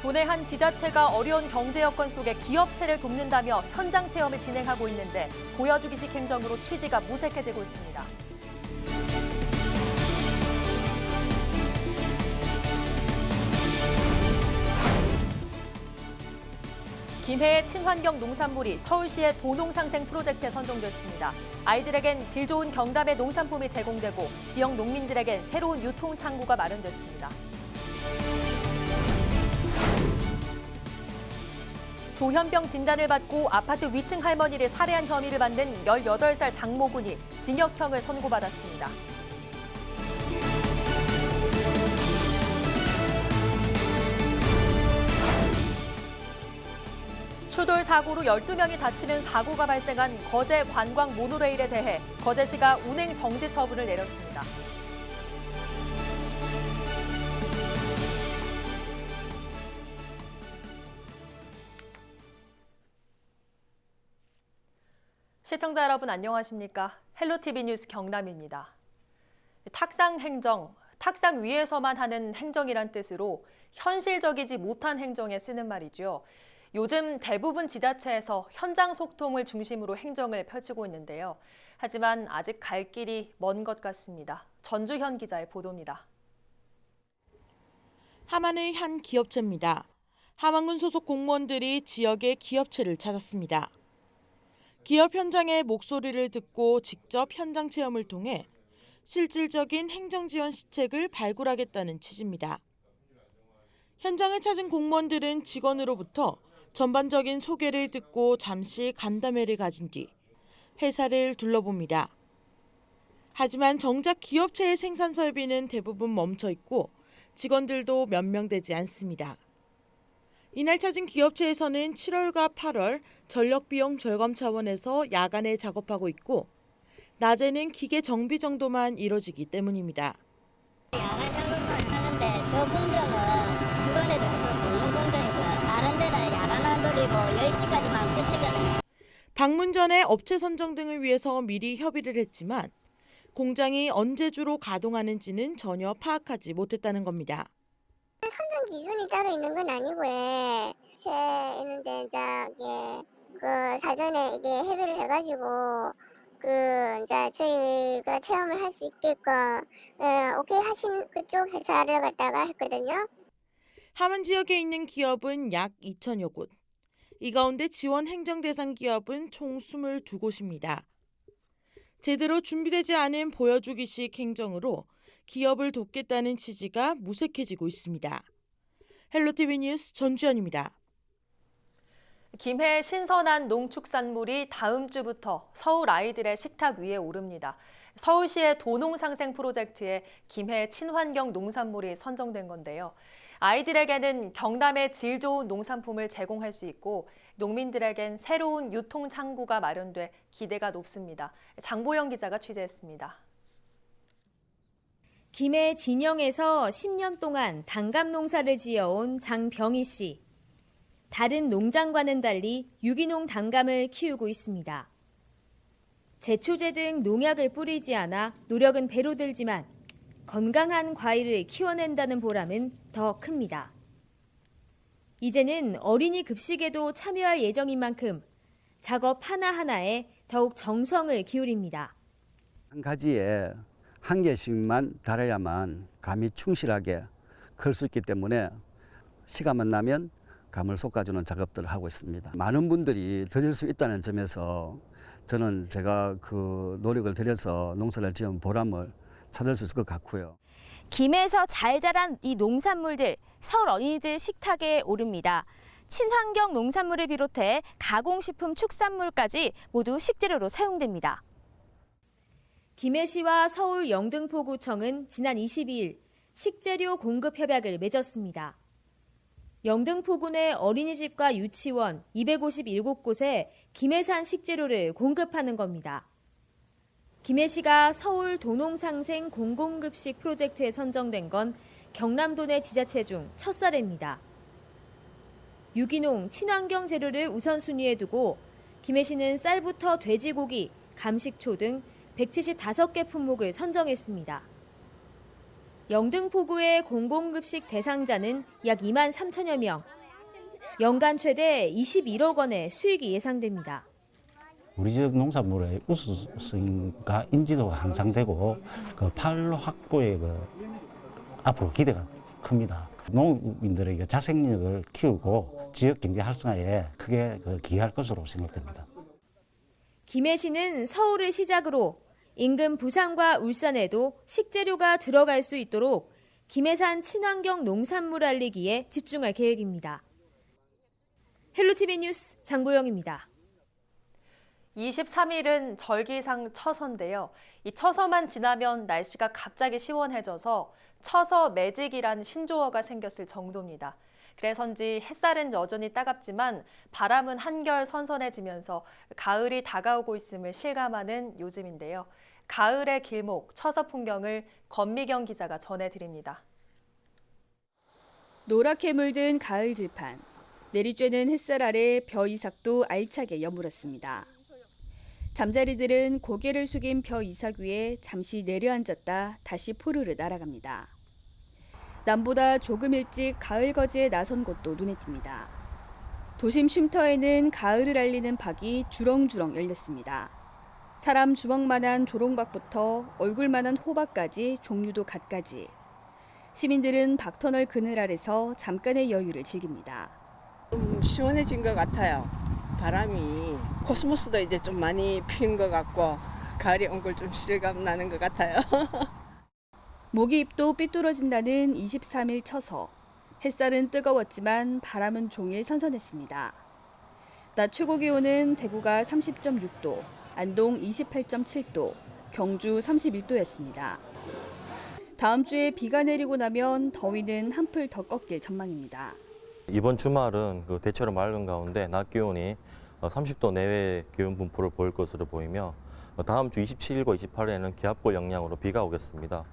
도내 한 지자체가 어려운 경제 여건 속에 기업체를 돕는다며 현장 체험을 진행하고 있는데 보여주기식 행정으로 취지가 무색해지고 있습니다. 김해의 친환경 농산물이 서울시의 도농상생 프로젝트에 선정됐습니다. 아이들에겐 질 좋은 경담의 농산품이 제공되고 지역 농민들에겐 새로운 유통 창구가 마련됐습니다. 조현병 진단을 받고 아파트 위층 할머니를 살해한 혐의를 받는 18살 장모군이 징역형을 선고받았습니다. 추돌 사고로 12명이 다치는 사고가 발생한 거제 관광 모노레일에 대해 거제시가 운행 정지 처분을 내렸습니다. 시청자 여러분 안녕하십니까? 헬로티비 뉴스 경남입니다. 탁상 행정, 탁상 위에서만 하는 행정이란 뜻으로 현실적이지 못한 행정에 쓰는 말이죠. 요즘 대부분 지자체에서 현장 소통을 중심으로 행정을 펼치고 있는데요. 하지만 아직 갈 길이 먼 것 같습니다. 전주현 기자의 보도입니다. 함안의 한 기업체입니다. 함안군 소속 공무원들이 지역의 기업체를 찾았습니다. 기업 현장의 목소리를 듣고 직접 현장 체험을 통해 실질적인 행정 지원 시책을 발굴하겠다는 취지입니다. 현장을 찾은 공무원들은 직원으로부터 전반적인 소개를 듣고 잠시 간담회를 가진 뒤 회사를 둘러봅니다. 하지만 정작 기업체의 생산 설비는 대부분 멈춰 있고 직원들도 몇 명 되지 않습니다. 이날 찾은 기업체에서는 7월과 8월 전력 비용 절감 차원에서 야간에 작업하고 있고 낮에는 기계 정비 정도만 이뤄지기 때문입니다. 야간 작업을 하는데 저 공정은 주간에도 해서 보는 공정이고요. 다른 데는 야간 안 돌리고 10시까지만 끝이거든요. 방문 전에 업체 선정 등을 위해서 미리 협의를 했지만 공장이 언제 주로 가동하는지는 전혀 파악하지 못했다는 겁니다. 선정 기준이 따로 있는 건 아니고요. 있는데 이제 사전에 이게 협의를 해가지고 이제 저희가 체험을 할 수 있게끔 오케이 하신 그쪽 회사를 갖다가 했거든요. 함안 지역에 있는 기업은 약 2천여 곳. 이 가운데 지원 행정 대상 기업은 총 22곳입니다. 제대로 준비되지 않은 보여주기식 행정으로 기업을 돕겠다는 취지가 무색해지고 있습니다. 헬로티비 뉴스 전주현입니다. 김해의 신선한 농축산물이 다음 주부터 서울 아이들의 식탁 위에 오릅니다. 서울시의 도농상생 프로젝트에 김해 친환경 농산물이 선정된 건데요. 아이들에게는 경남의 질 좋은 농산품을 제공할 수 있고 농민들에겐 새로운 유통 창구가 마련돼 기대가 높습니다. 장보영 기자가 취재했습니다. 김해 진영에서 10년 동안 단감 농사를 지어온 장병희 씨. 다른 농장과는 달리 유기농 단감을 키우고 있습니다. 제초제 등 농약을 뿌리지 않아 노력은 배로 들지만 건강한 과일을 키워낸다는 보람은 더 큽니다. 이제는 어린이 급식에도 참여할 예정인 만큼 작업 하나하나에 더욱 정성을 기울입니다. 한 가지에 한 개씩만 달아야만 감이 충실하게 클 수 있기 때문에 시간만 나면 감을 솎아주는 작업들을 하고 있습니다. 많은 분들이 드릴 수 있다는 점에서 저는 제가 그 노력을 들여서 농사를 지은 보람을 찾을 수 있을 것 같고요. 김해에서 잘 자란 이 농산물들 서울 어린이들 식탁에 오릅니다. 친환경 농산물을 비롯해 가공식품, 축산물까지 모두 식재료로 사용됩니다. 김해시와 서울 영등포구청은 지난 22일 식재료 공급 협약을 맺었습니다. 영등포구 내 어린이집과 유치원 257곳에 김해산 식재료를 공급하는 겁니다. 김해시가 서울 도농상생 공공급식 프로젝트에 선정된 건 경남도 내 지자체 중 첫 사례입니다. 유기농, 친환경 재료를 우선순위에 두고 김해시는 쌀부터 돼지고기, 감식초 등 175개 품목을 선정했습니다. 영등포구의 공공급식 대상자는 약 2만 3천여 명. 연간 최대 21억 원의 수익이 예상됩니다. 우리 지역 농산물의 우수성과 인지도가 향상되고 그 판로 확보에 앞으로 기대가 큽니다. 농민들에게 자생력을 키우고 지역 경제 활성화에 크게 기여할 것으로 생각됩니다. 김해시는 서울을 시작으로 인근 부산과 울산에도 식재료가 들어갈 수 있도록 김해산 친환경 농산물 알리기에 집중할 계획입니다. 헬로티비 뉴스 장보영입니다. 23일은 절기상 처서인데요. 이 처서만 지나면 날씨가 갑자기 시원해져서 처서 매직이란 신조어가 생겼을 정도입니다. 그래서인지 햇살은 여전히 따갑지만 바람은 한결 선선해지면서 가을이 다가오고 있음을 실감하는 요즘인데요. 가을의 길목, 처서 풍경을 권미경 기자가 전해드립니다. 노랗게 물든 가을 들판. 내리쬐는 햇살 아래 벼 이삭도 알차게 여물었습니다. 잠자리들은 고개를 숙인 벼 이삭 위에 잠시 내려앉았다 다시 포르르 날아갑니다. 남보다 조금 일찍 가을 거지에 나선 곳도 눈에 띕니다. 도심 쉼터에는 가을을 알리는 박이 주렁주렁 열렸습니다. 사람 주먹만한 조롱박부터 얼굴만한 호박까지 종류도 갖가지. 시민들은 박터널 그늘 아래서 잠깐의 여유를 즐깁니다. 좀 시원해진 것 같아요. 바람이 코스모스도 이제 좀 많이 핀 것 같고 가을이 온 걸 좀 실감 나는 것 같아요. 모기잎도 삐뚤어진다는 23일 처서. 햇살은 뜨거웠지만 바람은 종일 선선했습니다. 낮 최고 기온은 대구가 30.6도, 안동 28.7도, 경주 31도였습니다. 다음 주에 비가 내리고 나면 더위는 한풀 더 꺾일 전망입니다. 이번 주말은 대체로 맑은 가운데 낮 기온이 30도 내외의 기온 분포를 보일 것으로 보이며 다음 주 27일과 28일에는 기압골 영향으로 비가 오겠습니다.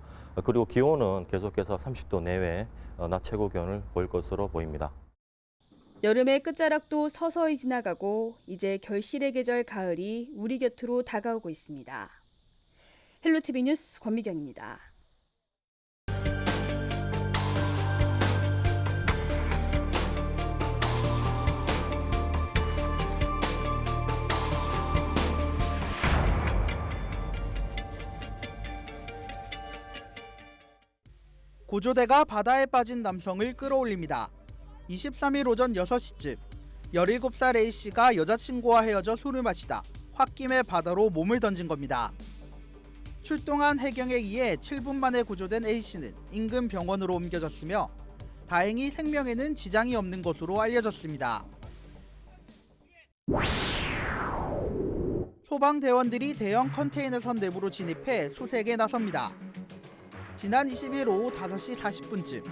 그리고 기온은 계속해서 30도 내외 낮 최고 기온을 보일 것으로 보입니다. 여름의 끝자락도 서서히 지나가고 이제 결실의 계절 가을이 우리 곁으로 다가오고 있습니다. 헬로티비 뉴스 권미경입니다. 고조대가 바다에 빠진 남성을 끌어올립니다. 23일 오전 6시쯤 17살 A씨가 여자친구와 헤어져 술을 마시다 홧김에 바다로 몸을 던진 겁니다. 출동한 해경에 의해 7분 만에 구조된 A씨는 인근 병원으로 옮겨졌으며 다행히 생명에는 지장이 없는 것으로 알려졌습니다. 소방대원들이 대형 컨테이너선 내부로 진입해 수색에 나섭니다. 지난 20일 오후 5시 40분쯤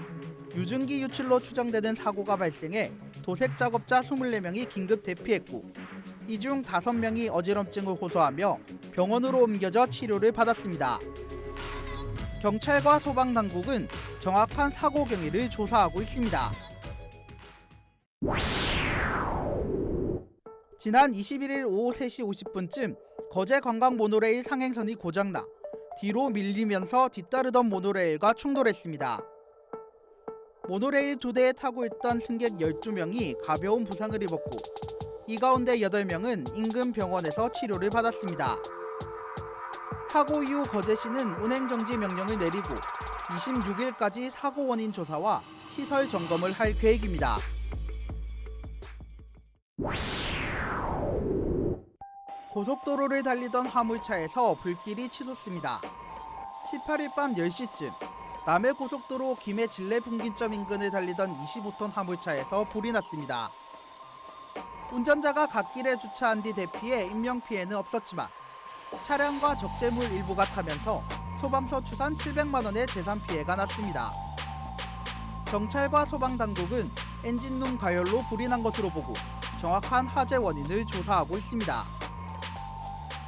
유증기 유출로 추정되는 사고가 발생해 도색 작업자 24명이 긴급 대피했고 이 중 5명이 어지럼증을 호소하며 병원으로 옮겨져 치료를 받았습니다. 경찰과 소방당국은 정확한 사고 경위를 조사하고 있습니다. 지난 21일 오후 3시 50분쯤 거제 관광 모노레일 상행선이 고장나 뒤로 밀리면서 뒤따르던 모노레일과 충돌했습니다. 모노레일 2대에 타고 있던 승객 12명이 가벼운 부상을 입었고 이 가운데 8명은 인근 병원에서 치료를 받았습니다. 사고 이후 거제시는 운행정지 명령을 내리고 26일까지 사고 원인 조사와 시설 점검을 할 계획입니다. 고속도로를 달리던 화물차에서 불길이 치솟습니다. 18일 밤 10시쯤 남해 고속도로 김해 진례 분기점 인근을 달리던 25톤 화물차에서 불이 났습니다. 운전자가 갓길에 주차한 뒤 대피해 인명피해는 없었지만 차량과 적재물 일부가 타면서 소방서 추산 700만 원의 재산 피해가 났습니다. 경찰과 소방당국은 엔진룸 가열로 불이 난 것으로 보고 정확한 화재 원인을 조사하고 있습니다.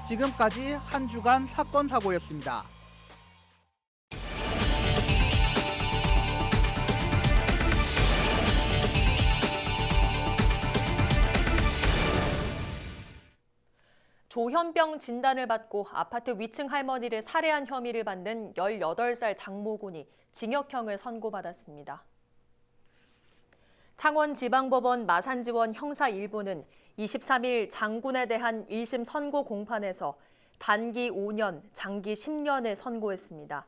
지금까지 한 주간 사건 사고였습니다. 조현 조현병 진단을 받고 아파트 위층 할머니를 살해한 혐의를 받는 18살 장모군이 징역형을 선고받았습니다. 창원지방법원 마산지원 형사 1부는 23일 장군에 대한 1심 선고 공판에서 단기 5년, 장기 10년을 선고했습니다.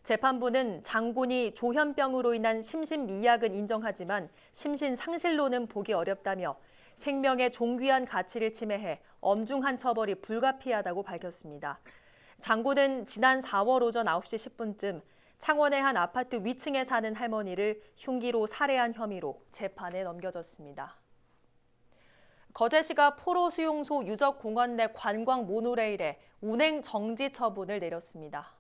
재판부는 장군이 조현병으로 인한 심신미약은 인정하지만 심신상실로는 보기 어렵다며 생명의 존귀한 가치를 침해해 엄중한 처벌이 불가피하다고 밝혔습니다. 장군은 지난 4월 오전 9시 10분쯤 창원의 한 아파트 위층에 사는 할머니를 흉기로 살해한 혐의로 재판에 넘겨졌습니다. 거제시가 포로수용소 유적공원 내 관광 모노레일에 운행 정지 처분을 내렸습니다.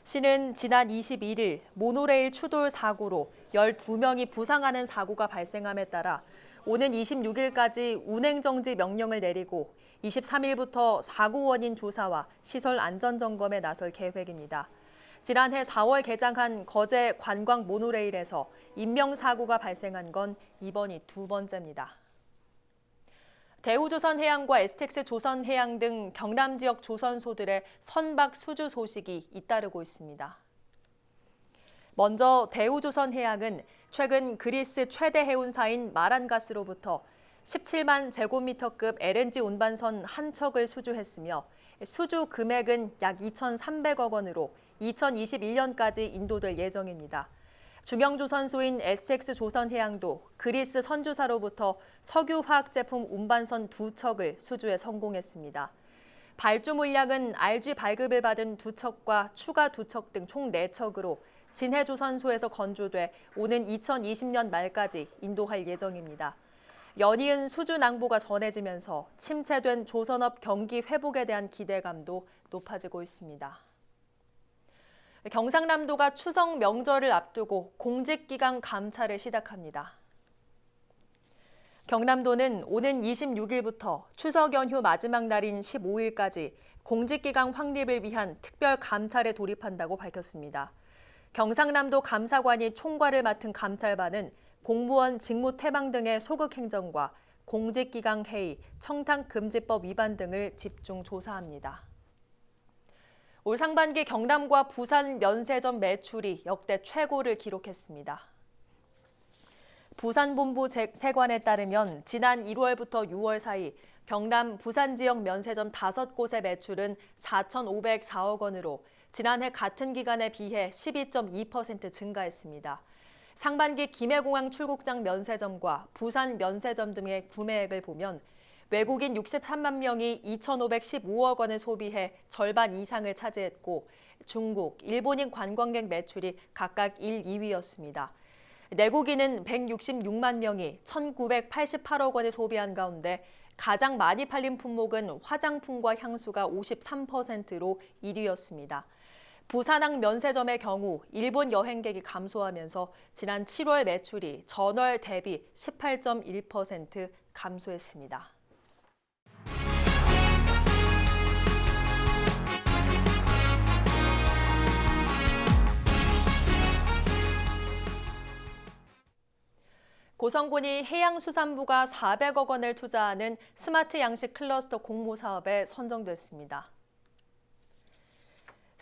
시는 지난 21일 모노레일 추돌 사고로 12명이 부상하는 사고가 발생함에 따라 오는 26일까지 운행정지 명령을 내리고 23일부터 사고 원인 조사와 시설 안전 점검에 나설 계획입니다. 지난해 4월 개장한 거제 관광 모노레일에서 인명사고가 발생한 건 이번이 두 번째입니다. 대우조선해양과 STX조선해양 등 경남 지역 조선소들의 선박 수주 소식이 잇따르고 있습니다. 먼저 대우조선해양은 최근 그리스 최대 해운사인 마란가스로부터 17만 제곱미터급 LNG 운반선 한 척을 수주했으며 수주 금액은 약 2,300억 원으로 2021년까지 인도될 예정입니다. 중형조선소인 STX조선해양도 그리스 선주사로부터 석유화학 제품 운반선 2척을 수주에 성공했습니다. 발주 물량은 RG 발급을 받은 2척과 추가 2척 등 총 4척으로 진해조선소에서 건조돼 오는 2020년 말까지 인도할 예정입니다. 연이은 수주 낭보가 전해지면서 침체된 조선업 경기 회복에 대한 기대감도 높아지고 있습니다. 경상남도가 추석 명절을 앞두고 공직기강 감찰을 시작합니다. 경남도는 오는 26일부터 추석 연휴 마지막 날인 15일까지 공직기강 확립을 위한 특별 감찰에 돌입한다고 밝혔습니다. 경상남도 감사관이 총괄을 맡은 감찰반은 공무원 직무 태방 등의 소극 행정과 공직기강 해이, 청탁금지법 위반 등을 집중 조사합니다. 올 상반기 경남과 부산 면세점 매출이 역대 최고를 기록했습니다. 부산본부 세관에 따르면 지난 1월부터 6월 사이 경남 부산 지역 면세점 5곳의 매출은 4,504억 원으로 지난해 같은 기간에 비해 12.2% 증가했습니다. 상반기 김해공항 출국장 면세점과 부산 면세점 등의 구매액을 보면 외국인 63만 명이 2,515억 원을 소비해 절반 이상을 차지했고 중국, 일본인 관광객 매출이 각각 1, 2위였습니다. 내국인은 166만 명이 1,988억 원을 소비한 가운데 가장 많이 팔린 품목은 화장품과 향수가 53%로 1위였습니다. 부산항 면세점의 경우 일본 여행객이 감소하면서 지난 7월 매출이 전월 대비 18.1% 감소했습니다. 고성군이 해양수산부가 400억 원을 투자하는 스마트 양식 클러스터 공모 사업에 선정됐습니다.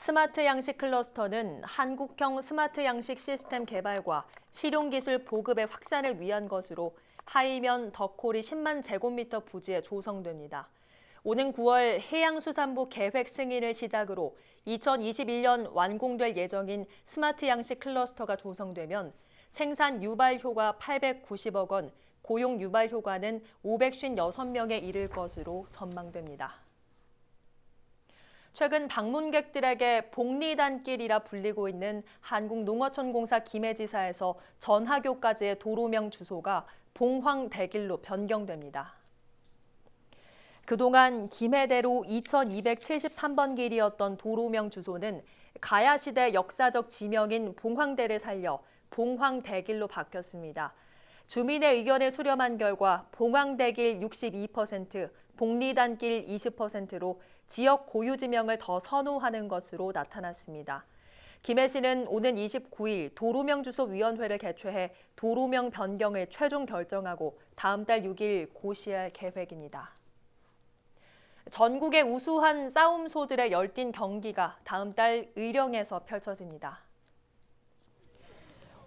스마트 양식 클러스터는 한국형 스마트 양식 시스템 개발과 실용기술 보급의 확산을 위한 것으로 하이면 덕호리 10만 제곱미터 부지에 조성됩니다. 오는 9월 해양수산부 계획 승인을 시작으로 2021년 완공될 예정인 스마트 양식 클러스터가 조성되면 생산 유발 효과 890억 원, 고용 유발 효과는 556명에 이를 것으로 전망됩니다. 최근 방문객들에게 복리단길이라 불리고 있는 한국농어촌공사 김해지사에서 전하교까지의 도로명 주소가 봉황대길로 변경됩니다. 그동안 김해대로 2273번 길이었던 도로명 주소는 가야시대 역사적 지명인 봉황대를 살려 봉황대길로 바뀌었습니다. 주민의 의견을 수렴한 결과 봉황대길 62%, 복리단길 20%로 지역 고유 지명을 더 선호하는 것으로 나타났습니다. 김해시는 오는 29일 도로명주소위원회를 개최해 도로명 변경을 최종 결정하고 다음 달 6일 고시할 계획입니다. 전국의 우수한 싸움소들의 열띤 경기가 다음 달 의령에서 펼쳐집니다.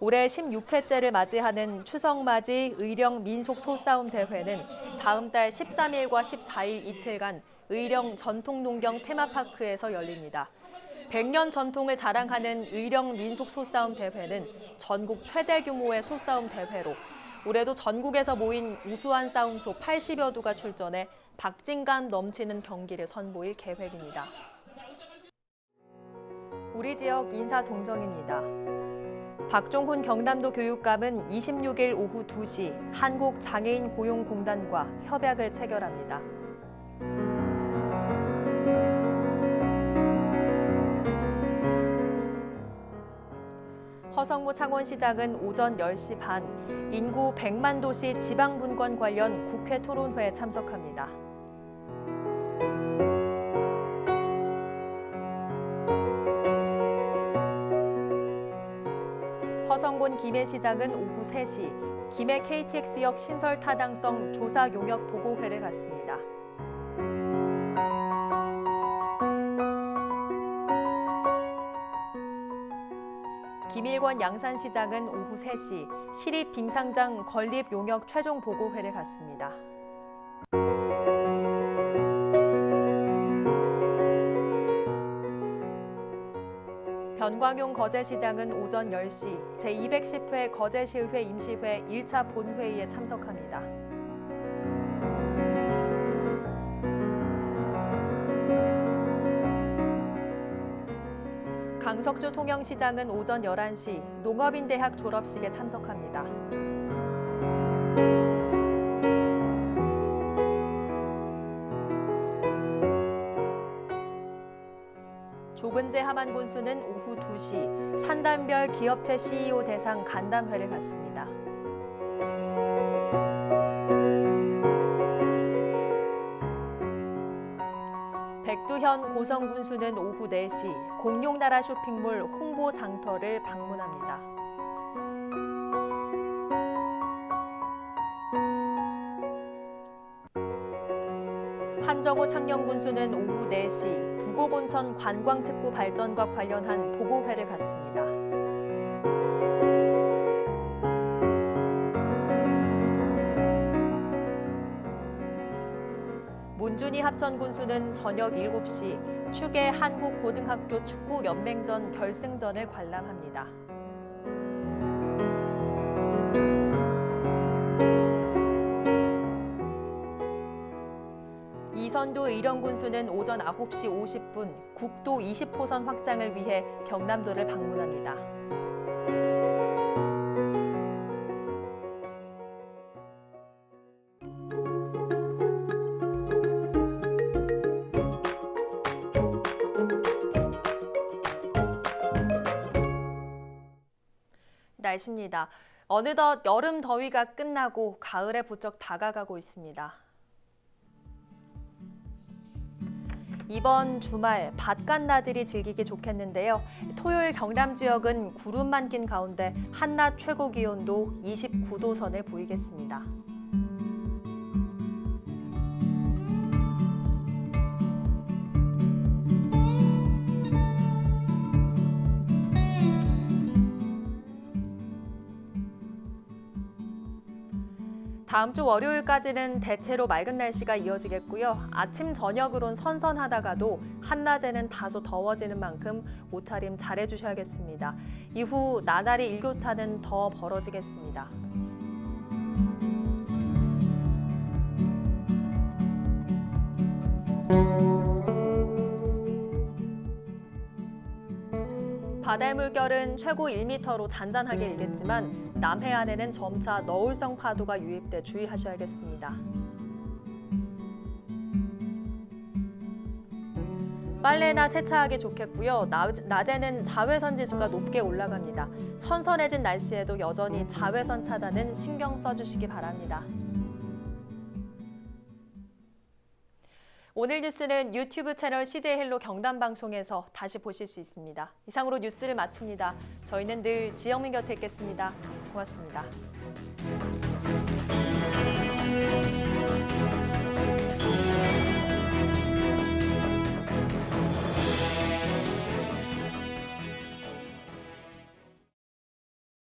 올해 16회째를 맞이하는 추석맞이 의령 민속 소싸움 대회는 다음 달 13일과 14일 이틀간 의령 전통농경 테마파크에서 열립니다. 100년 전통을 자랑하는 의령 민속 소싸움 대회는 전국 최대 규모의 소싸움 대회로 올해도 전국에서 모인 우수한 싸움소 80여 두가 출전해 박진감 넘치는 경기를 선보일 계획입니다. 우리 지역 인사동정입니다. 박종훈 경남도 교육감은 26일 오후 2시 한국장애인 고용공단과 협약을 체결합니다. 허성무 창원시장은 오전 10시 반 인구 100만 도시 지방분권 관련 국회 토론회에 참석합니다. 허성곤 김해시장은 오후 3시 김해 KTX역 신설 타당성 조사 용역 보고회를 갖습니다. 김일권 양산시장은 오후 3시 시립 빙상장 건립 용역 최종 보고회를 갖습니다. 변광용 거제시장은 오전 10시 제210회 거제시의회 임시회 1차 본회의에 참석합니다. 강석주 통영시장은 오전 11시 농업인대학 졸업식에 참석합니다. 조근재 하만군수는 오후 2시 산단별 기업체 CEO 대상 간담회를 갖습니다. 백두현 고성군수는 오후 4시 공룡나라 쇼핑몰 홍보 장터를 방문합니다. 한정호 창녕군수는 오후 4시 부곡온천 관광특구 발전과 관련한 보고회를 갖습니다. 문준희 합천군수는 저녁 7시 축의 한국고등학교 축구연맹전 결승전을 관람합니다. 이선도 의령군수는 오전 9시 50분 국도 20호선 확장을 위해 경남도를 방문합니다. 날씨입니다. 어느덧 여름 더위가 끝나고 가을에 부쩍 다가가고 있습니다. 이번 주말 밭간나들이 즐기기 좋겠는데요. 토요일 경남 지역은 구름만 낀 가운데 한낮 최고 기온도 29도 선을 보이겠습니다. 다음 주 월요일까지는 대체로 맑은 날씨가 이어지겠고요. 아침, 저녁으론 선선하다가도 한낮에는 다소 더워지는 만큼 옷차림 잘해주셔야겠습니다. 이후 나날이 일교차는 더 벌어지겠습니다. 바다의 물결은 최고 1m로 잔잔하게 일겠지만 남해안에는 점차 너울성 파도가 유입돼 주의하셔야겠습니다. 빨래나 세차하기 좋겠고요. 낮에는 자외선 지수가 높게 올라갑니다. 선선해진 날씨에도 여전히 자외선 차단은 신경 써주시기 바랍니다. 오늘 뉴스는 유튜브 채널 CJ 헬로 경남 방송에서 다시 보실 수 있습니다. 이상으로 뉴스를 마칩니다. 저희는 늘 지영민 곁에 있겠습니다. 고맙습니다.